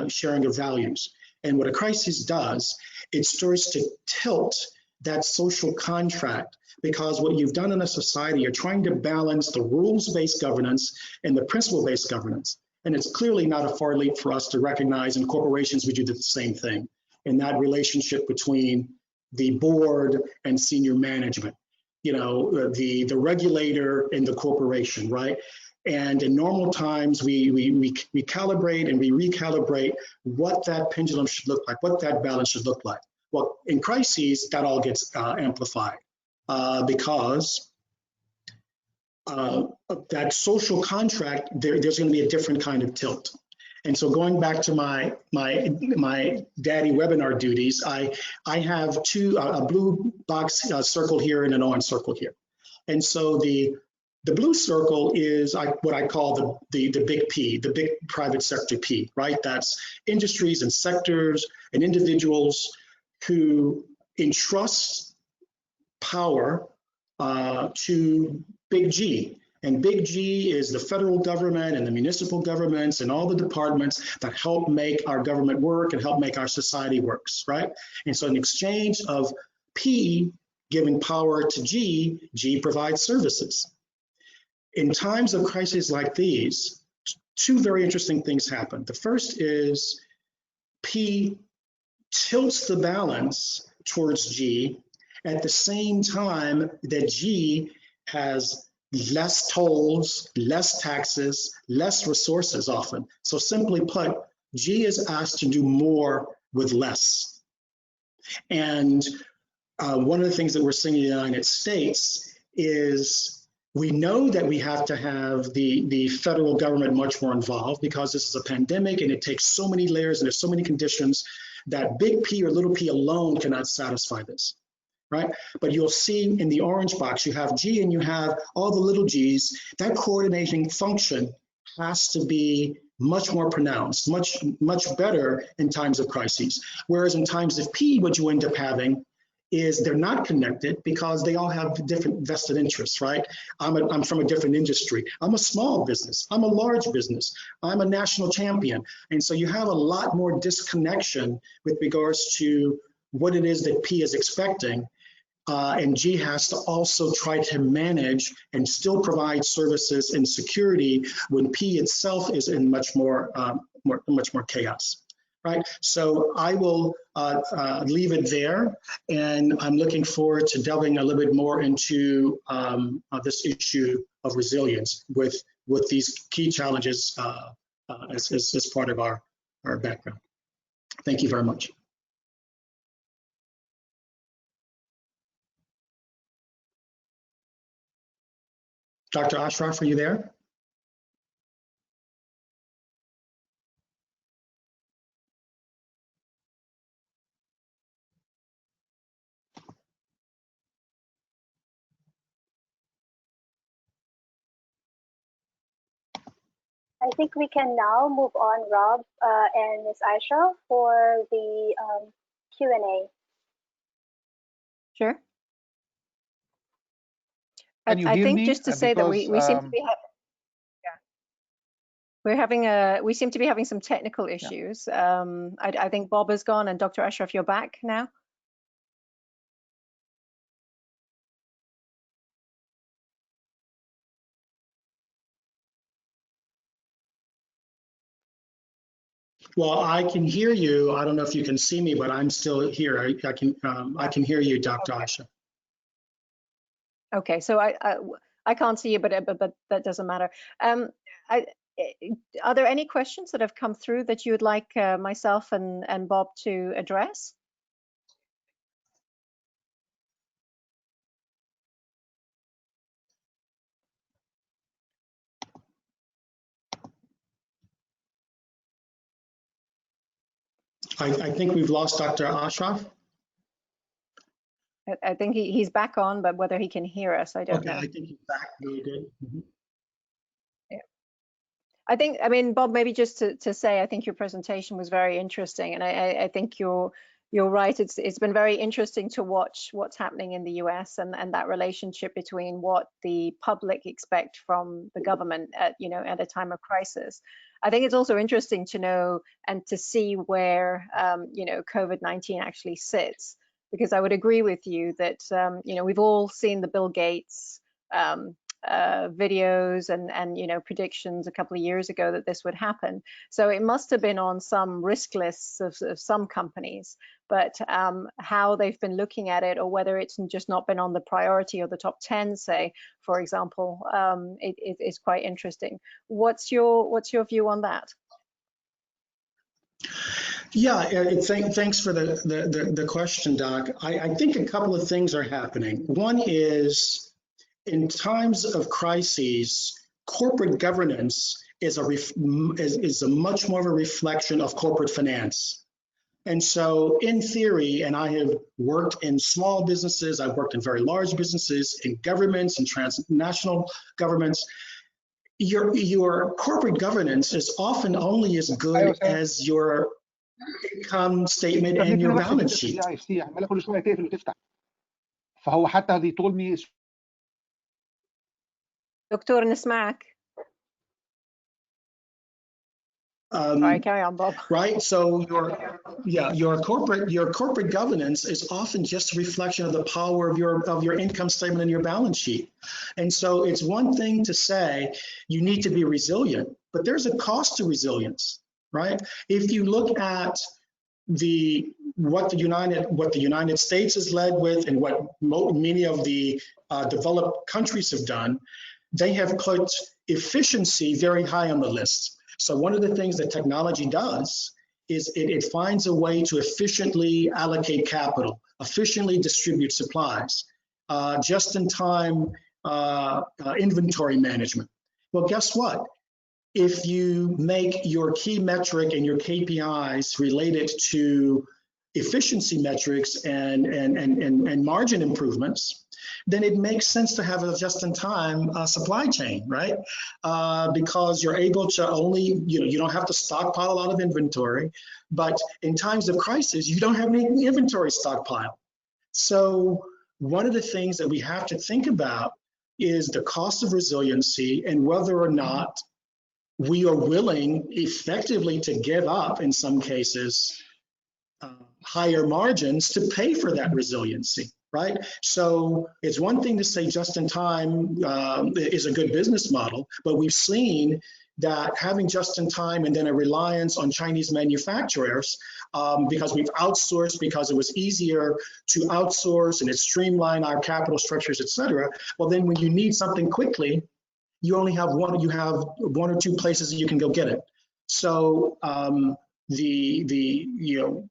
[SPEAKER 4] sharing of values. And what a crisis does, it starts to tilt that social contract, because what you've done in a society, you're trying to balance the rules-based governance and the principle-based governance. And it's clearly not a far leap for us to recognize in corporations we do the same thing, in that relationship between the board and senior management, you know, the regulator and the corporation, right? And in normal times, we calibrate and we recalibrate what that pendulum should look like, what that balance should look like. Well, in crises, that all gets amplified because that social contract, there's going to be a different kind of tilt. And so going back to my daddy webinar duties, I have a blue box circle here and an orange circle here. And so the blue circle is what I call the big P, the big private sector P, right? That's industries and sectors and individuals who entrust power to Big G. And Big G is the federal government and the municipal governments and all the departments that help make our government work and help make our society works, right? And so in exchange of P giving power to G, G provides services. In times of crises like these, two very interesting things happen. The first is P tilts the balance towards G at the same time that G has less tolls, less taxes, less resources often. So simply put, G is asked to do more with less. And one of the things that we're seeing in the United States is we know that we have to have the federal government much more involved, because this is a pandemic and it takes so many layers and there's so many conditions that big P or little p alone cannot satisfy this. Right? But you'll see in the orange box, you have G and you have all the little G's. That coordinating function has to be much more pronounced, much better in times of crises. Whereas in times of P, what you end up having is they're not connected because they all have different vested interests, right? I'm from a different industry. I'm a small business. I'm a large business. I'm a national champion. And so you have a lot more disconnection with regards to what it is that P is expecting. And G has to also try to manage and still provide services and security when P itself is in much more chaos, right? So I will leave it there, and I'm looking forward to delving a little bit more into this issue of resilience with these key challenges as part of our background. Thank you very much. Dr. Ashraf, are you there?
[SPEAKER 5] I think we can now move on, Rob and Ms. Aisha, for the Q&A.
[SPEAKER 3] Sure.
[SPEAKER 2] Can you
[SPEAKER 3] I
[SPEAKER 2] hear
[SPEAKER 3] think
[SPEAKER 2] me?
[SPEAKER 3] just to say that we seem to be we seem to be having some technical issues. I think Bob is gone, and Dr. Ashraf, you're back now.
[SPEAKER 4] Well, I can hear you. I don't know if you can see me, but I'm still here. I can hear you, Dr.
[SPEAKER 3] Okay.
[SPEAKER 4] Asha.
[SPEAKER 3] Okay, so I can't see you, but that doesn't matter. Are there any questions that have come through that you would like myself and Bob to address?
[SPEAKER 4] I think we've lost Dr. Ashraf.
[SPEAKER 3] I think he's back on, but whether he can hear us, I don't know.
[SPEAKER 4] Okay, I think he's back. Really good. Mm-hmm.
[SPEAKER 3] I mean, Bob, maybe just to say, I think your presentation was very interesting, and I think you're right. It's been very interesting to watch what's happening in the US and that relationship between what the public expect from the government at a time of crisis. I think it's also interesting to know and to see where COVID-19 actually sits, because I would agree with you that we've all seen the Bill Gates videos and predictions a couple of years ago that this would happen. So it must have been on some risk lists of some companies, but how they've been looking at it, or whether it's just not been on the priority or the top 10, say, for example, it is quite interesting. What's your view on that?
[SPEAKER 4] Yeah, thanks for the question, Doc. I think a couple of things are happening. One is, in times of crises, corporate governance is a much more of a reflection of corporate finance. And so in theory, and I have worked in small businesses, I've worked in very large businesses, in governments and transnational governments, your corporate governance is often only as good as your income statement and your balance sheet.
[SPEAKER 2] فهو حتى they told me.
[SPEAKER 3] دكتور نسمعك. Sorry, carry on, Bob.
[SPEAKER 4] Right. So your corporate governance is often just a reflection of the power of your income statement and your balance sheet. And so it's one thing to say you need to be resilient, but there's a cost to resilience, right? If you look at what the United States has led with, and what many of the developed countries have done, they have put efficiency very high on the list. So one of the things that technology does is it finds a way to efficiently allocate capital, efficiently distribute supplies, just-in-time inventory management. Well, guess what? If you make your key metric and your KPIs related to efficiency metrics and margin improvements, then it makes sense to have a just-in-time supply chain, right? Because you're able to only, you don't have to stockpile a lot of inventory, but in times of crisis, you don't have any inventory stockpile. So one of the things that we have to think about is the cost of resiliency, and whether or not we are willing effectively to give up, in some cases, higher margins to pay for that resiliency, right? So it's one thing to say just in time is a good business model, but we've seen that having just in time and then a reliance on Chinese manufacturers, because we've outsourced, because it was easier to outsource and it streamlined our capital structures, et cetera. Well, then when you need something quickly, you only have one or two places that you can go get it. So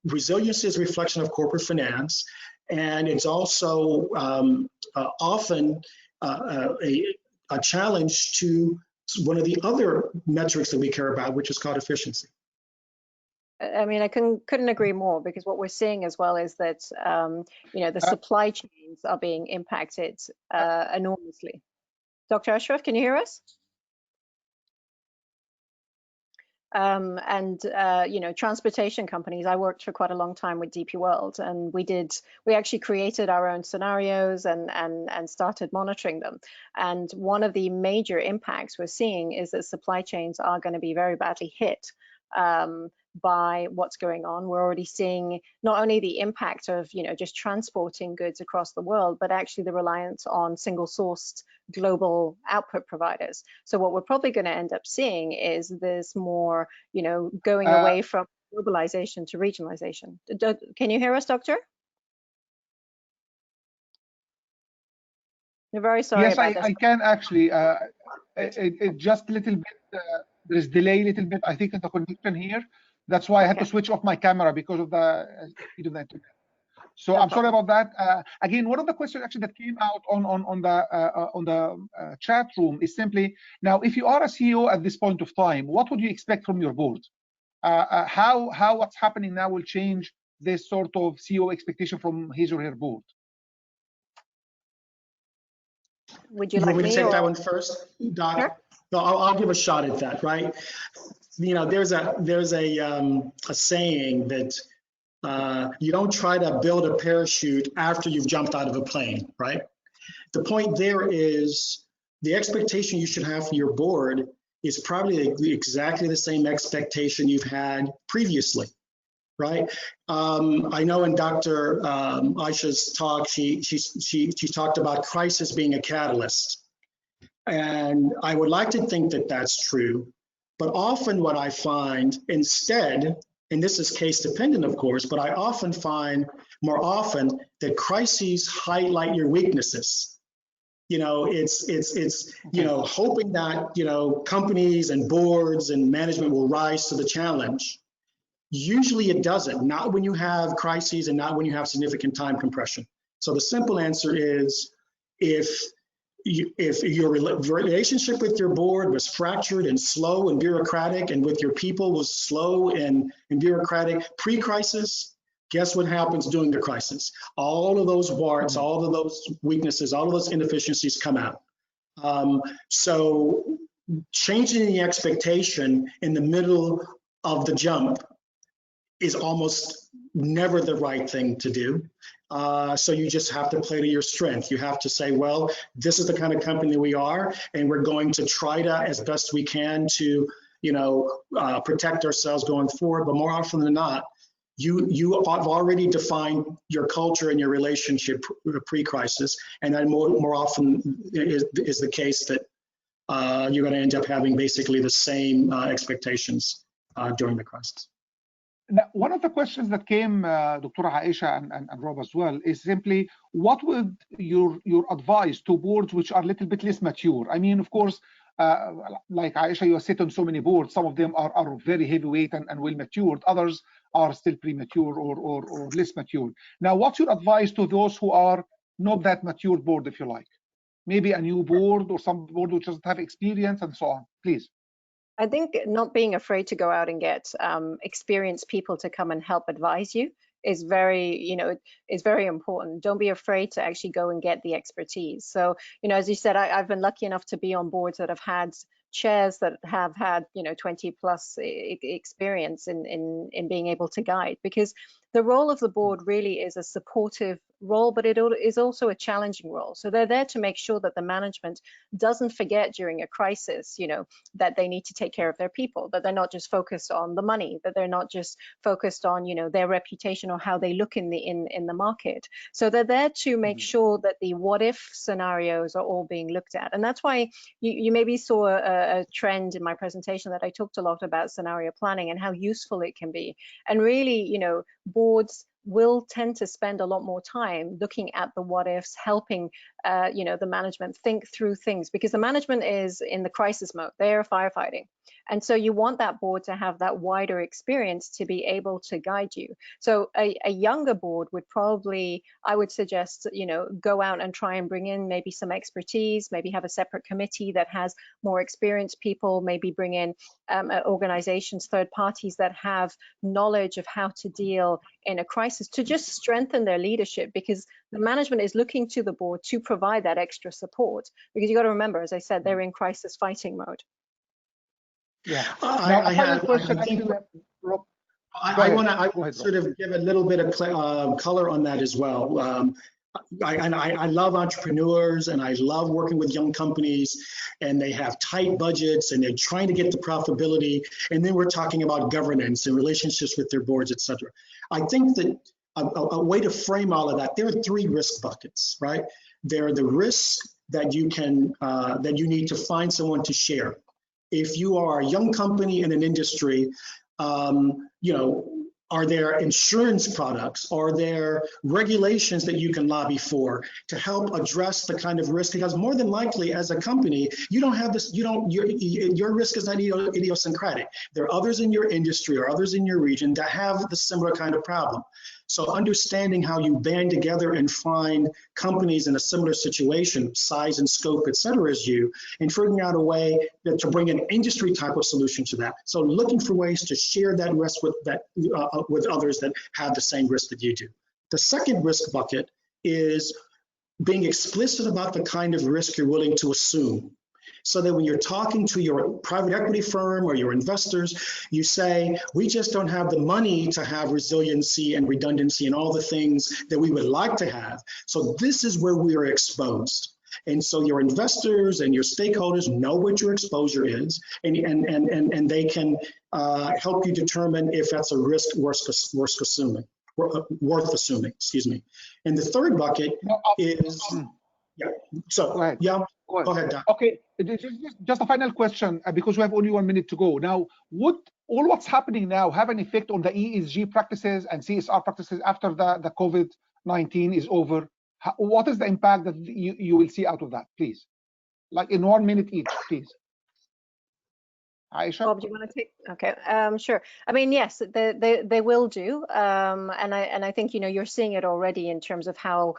[SPEAKER 4] resilience is a reflection of corporate finance, and it's also often a challenge to one of the other metrics that we care about, which is called efficiency.
[SPEAKER 3] I mean, I couldn't agree more, because what we're seeing as well is that the supply chains are being impacted enormously. Dr. Ashraf, can you hear us? Transportation companies, I worked for quite a long time with DP World, and we actually created our own scenarios and started monitoring them. And one of the major impacts we're seeing is that supply chains are going to be very badly hit by what's going on. We're already seeing not only the impact of just transporting goods across the world, but actually the reliance on single-sourced global output providers. So what we're probably going to end up seeing is this more, going away from globalization to regionalization. Can you hear us, Doctor? We're very sorry.
[SPEAKER 2] Yes,
[SPEAKER 3] about this.
[SPEAKER 2] I can actually. It just a little bit. There's delay a little bit, I think, in the connection here. That's why I had to switch off my camera, because of the speed of the internet. So I'm sorry about that. Again, one of the questions actually that came out on the chat room is simply, now, if you are a CEO at this point of time, what would you expect from your board? How what's happening now will change this sort of CEO expectation from his or her board?
[SPEAKER 3] Would you like
[SPEAKER 4] me
[SPEAKER 3] me
[SPEAKER 4] to take that one first, Doc?
[SPEAKER 3] Sure.
[SPEAKER 4] I'll give a shot at that, right? You know, there's a saying that you don't try to build a parachute after you've jumped out of a plane, right? The point there is the expectation you should have for your board is probably exactly the same expectation you've had previously, right? I know in Dr. Aisha's talk, she talked about crisis being a catalyst. And I would like to think that that's true, but often what I find instead, and this is case dependent, of course, but I often find more often that crises highlight your weaknesses. You know, it's you know, hoping that, you know, companies and boards and management will rise to the challenge. Usually it doesn't, not when you have crises and not when you have significant time compression. So the simple answer is, if your relationship with your board was fractured and slow and bureaucratic, and with your people was slow and bureaucratic pre-crisis, guess what happens during the crisis? All of those warts, all of those weaknesses, all of those inefficiencies come out. So changing the expectation in the middle of the jump is almost never the right thing to do. So you just have to play to your strength. You have to say, well, this is the kind of company we are, and we're going to try to, as best we can, to, you know, protect ourselves going forward. But more often than not, you have already defined your culture and your relationship pre-crisis, and then more often is the case that you're going to end up having basically the same expectations during the crisis.
[SPEAKER 2] Now, one of the questions that came, Dr. Aisha and Rob as well, is simply, what would your advice to boards which are a little bit less mature? I mean, of course, like Aisha, you sit on so many boards. Some of them are very heavyweight and well matured. Others are still premature or less mature. Now, what's your advice to those who are not that mature board, if you like? Maybe a new board or some board which doesn't have experience and so on, please.
[SPEAKER 3] I think not being afraid to go out and get experienced people to come and help advise you is very, you know, is very important. Don't be afraid to actually go and get the expertise. So, you know, as you said, I've been lucky enough to be on boards that have had chairs that have had, you know, 20 plus experience in being able to guide, because the role of the board really is a supportive role, but it is also a challenging role. So they're there to make sure that the management doesn't forget during a crisis, you know, that they need to take care of their people, that they're not just focused on the money, that they're not just focused on, you know, their reputation or how they look in the market. So they're there to make sure that the what if scenarios are all being looked at. And that's why you maybe saw a trend in my presentation that I talked a lot about scenario planning and how useful it can be. And really, you know, boards will tend to spend a lot more time looking at the what ifs, helping you know, the management think through things, because the management is in the crisis mode. They're firefighting. And so you want that board to have that wider experience to be able to guide you. So a younger board would probably, I would suggest, you know, go out and try and bring in maybe some expertise, maybe have a separate committee that has more experienced people, maybe bring in organizations, third parties that have knowledge of how to deal in a crisis, to just strengthen their leadership, because the management is looking to the board to provide that extra support. Because you got to remember, as I said, they're in crisis fighting mode.
[SPEAKER 2] Yeah.
[SPEAKER 4] I want to sort of give a little bit of color on that as well. I love entrepreneurs, and I love working with young companies, and they have tight budgets and they're trying to get the profitability. And then we're talking about governance and relationships with their boards, et cetera. I think that a way to frame all of that, there are three risk buckets, right? There are the risks that you can, that you need to find someone to share. If you are a young company in an industry, you know, are there insurance products? Are there regulations that you can lobby for to help address the kind of risk? Because more than likely, as a company, you don't have this, your risk is not idiosyncratic. There are others in your industry or others in your region that have the similar kind of problem. So understanding how you band together and find companies in a similar situation, size and scope, et cetera, as you, and figuring out a way to bring an industry type of solution to that. So looking for ways to share that risk with others that have the same risk that you do. The second risk bucket is being explicit about the kind of risk you're willing to assume. So that when you're talking to your private equity firm or your investors, you say, we just don't have the money to have resiliency and redundancy and all the things that we would like to have. So this is where we are exposed. And so your investors and your stakeholders know what your exposure is, and they can help you determine if that's a risk worth assuming. Excuse me. And the third bucket is, yeah. So
[SPEAKER 2] Go ahead.
[SPEAKER 4] yeah,
[SPEAKER 2] Go
[SPEAKER 4] go ahead, Doc.
[SPEAKER 2] Okay, just a final question because we have only 1 minute to go. Now, would all what's happening now have an effect on the ESG practices and CSR practices after the COVID-19 is over? What is the impact that you will see out of that, please? Like in 1 minute each, please. Aisha?
[SPEAKER 3] Bob, do you want to take? Okay, sure. I mean, yes, they will do, and I think you're seeing it already in terms of how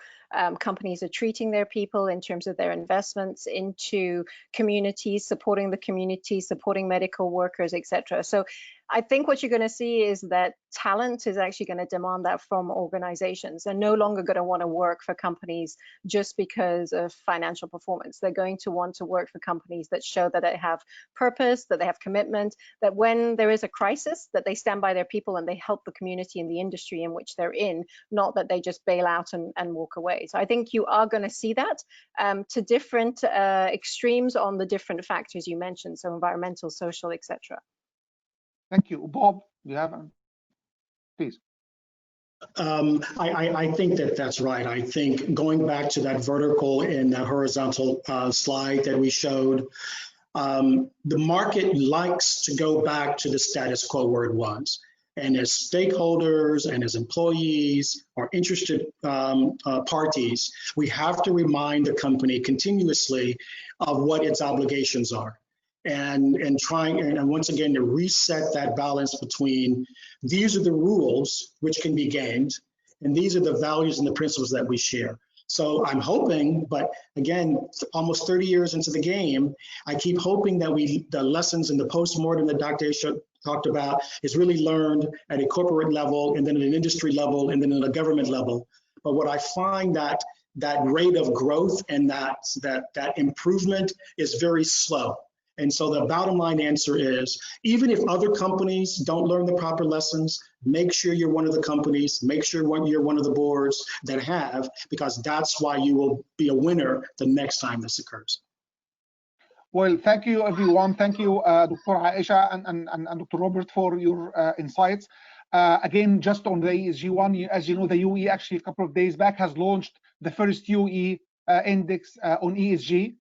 [SPEAKER 3] companies are treating their people, in terms of their investments into communities, supporting the community, supporting medical workers, etc. So I think what you're going to see is that talent is actually going to demand that from organizations. They're no longer going to want to work for companies just because of financial performance. They're going to want to work for companies that show that they have purpose, that they have commitment, that when there is a crisis, that they stand by their people and they help the community and the industry in which they're in, not that they just bail out and walk away. So I think you are going to see that to different extremes on the different factors you mentioned, so environmental, social, etc.
[SPEAKER 2] Thank you. Bob, do you have one? Please.
[SPEAKER 4] I think that's right. I think going back to that vertical and that horizontal slide that we showed, the market likes to go back to the status quo where it was. And as stakeholders and as employees or interested parties, we have to remind the company continuously of what its obligations are. And trying, and once again, to reset that balance between these are the rules which can be gamed, and these are the values and the principles that we share. So I'm hoping, but again, almost 30 years into the game, I keep hoping that the lessons in the postmortem that Dr. Aisha talked about is really learned at a corporate level, and then at an industry level, and then at a government level. But what I find that rate of growth and that improvement is very slow. And so the bottom line answer is, even if other companies don't learn the proper lessons, make sure you're one of the companies, make sure you're one of the boards that have, because that's why you will be a winner the next time this occurs.
[SPEAKER 2] Well, thank you, everyone. Thank you, Dr. Aisha and Dr. Robert, for your insights. Again, just on the ESG one, as you know, the UE actually a couple of days back has launched the first UE index on ESG.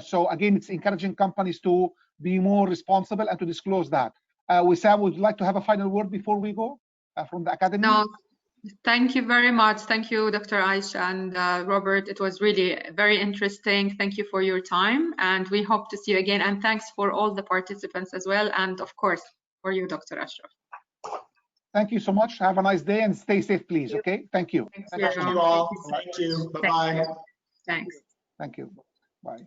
[SPEAKER 2] So again, it's encouraging companies to be more responsible and to disclose that. Wissam, would you like to have a final word before we go from the academy?
[SPEAKER 6] No, thank you very much. Thank you, Dr. Aisha and Robert. It was really very interesting. Thank you for your time, and we hope to see you again. And thanks for all the participants as well, and of course for you, Dr. Ashraf.
[SPEAKER 2] Thank you so much. Have a nice day and stay safe, please. Okay. Thank you.
[SPEAKER 4] Thank you all. Thank you. Bye-bye.
[SPEAKER 6] Thanks.
[SPEAKER 2] Thank you. Bye.